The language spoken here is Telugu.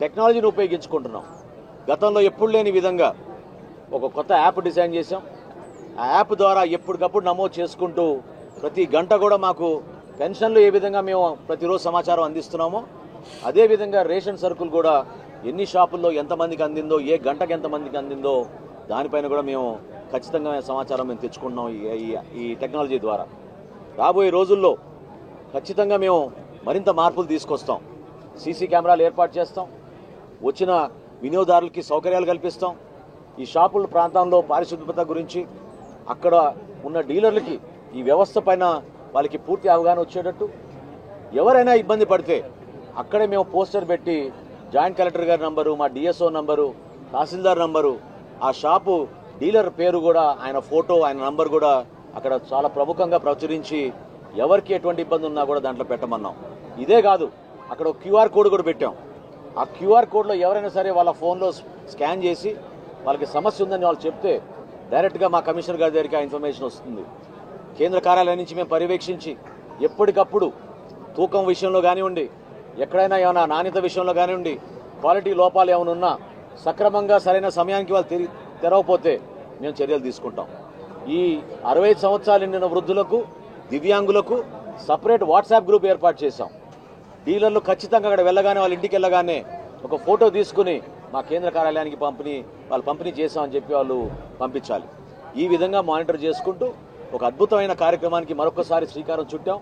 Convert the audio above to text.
టెక్నాలజీని ఉపయోగించుకుంటున్నాం. గతంలో ఎప్పుడు లేని విధంగా ఒక కొత్త యాప్ డిజైన్ చేశాం. ఆ యాప్ ద్వారా ఎప్పటికప్పుడు నమోదు చేసుకుంటూ ప్రతి గంట కూడా మాకు పెన్షన్లు ఏ విధంగా మేము ప్రతిరోజు సమాచారం అందిస్తున్నామో అదేవిధంగా రేషన్ సరుకులు కూడా ఎన్ని షాపుల్లో ఎంతమందికి అందిందో, ఏ గంటకి ఎంతమందికి అందిందో దానిపైన కూడా మేము ఖచ్చితంగా సమాచారం మేము తెచ్చుకుంటున్నాం ఈ టెక్నాలజీ ద్వారా. రాబోయే రోజుల్లో ఖచ్చితంగా మేము మరింత మార్పులు తీసుకొస్తాం. సీసీ కెమెరాలు ఏర్పాటు చేస్తాం. వచ్చిన వినియోగదారులకి సౌకర్యాలు కల్పిస్తాం. ఈ షాపుల ప్రాంతంలో పారిశుభ్రత గురించి అక్కడ ఉన్న డీలర్లకి ఈ వ్యవస్థ పైన వాళ్ళకి పూర్తి అవగాహన వచ్చేటట్టు, ఎవరైనా ఇబ్బంది పడితే అక్కడే మేము పోస్టర్ పెట్టి జాయింట్ కలెక్టర్ గారి నంబరు, మా డిఎస్ఓ నంబరు, తహసీల్దార్ నంబరు, ఆ షాపు డీలర్ పేరు కూడా, ఆయన ఫోటో, ఆయన నంబర్ కూడా అక్కడ చాలా ప్రముఖంగా ప్రచురించి ఎవరికి ఎటువంటి ఇబ్బంది ఉన్నా కూడా దాంట్లో పెట్టమన్నాం. ఇదే కాదు, అక్కడ ఒక క్యూఆర్ కోడ్ కూడా పెట్టాం. ఆ క్యూఆర్ కోడ్లో ఎవరైనా సరే వాళ్ళ ఫోన్లో స్కాన్ చేసి వాళ్ళకి సమస్య ఉందని వాళ్ళు చెప్తే డైరెక్ట్గా మా కమిషనర్ గారి దగ్గరికి ఆ ఇన్ఫర్మేషన్ వస్తుంది. కేంద్ర కార్యాలయం నుంచి మేము పర్యవేక్షించి ఎప్పటికప్పుడు తూకం విషయంలో కానివ్వండి, ఎక్కడైనా ఏమైనా నాణ్యత విషయంలో కానివ్వండి, క్వాలిటీ లోపాలు ఏమైనా ఉన్నా సక్రమంగా సరైన సమయానికి వాళ్ళు తెరవకపోతే మేము చర్యలు తీసుకుంటాం. ఈ 65 సంవత్సరాలు నిండిన వృద్ధులకు, దివ్యాంగులకు సపరేట్ వాట్సాప్ గ్రూప్ ఏర్పాటు చేశాం. డీలర్లు ఖచ్చితంగా అక్కడ వెళ్ళగానే, వాళ్ళ ఇంటికి వెళ్ళగానే ఒక ఫోటో తీసుకుని మా కేంద్ర కార్యాలయానికి పంపిణీ చేశామని చెప్పి వాళ్ళు పంపించాలి. ఈ విధంగా మానిటర్ చేసుకుంటూ ఒక అద్భుతమైన కార్యక్రమానికి మరొకసారి శ్రీకారం చుట్టాం.